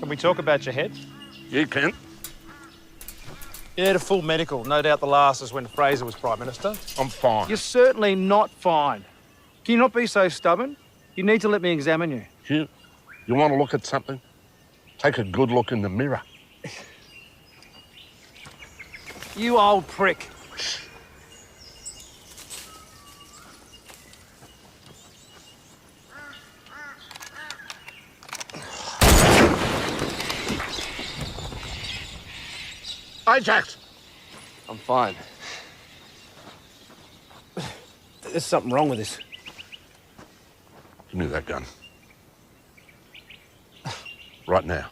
Can we talk about your head? You can. You had a full medical. No doubt the last is when Fraser was Prime Minister. I'm fine. You're certainly not fine. Can you not be so stubborn? You need to let me examine you. Hugh, you want to look at something? Take a good look in the mirror. You old prick. Ajax! I'm fine. There's something wrong with this. Give me that gun. Right now.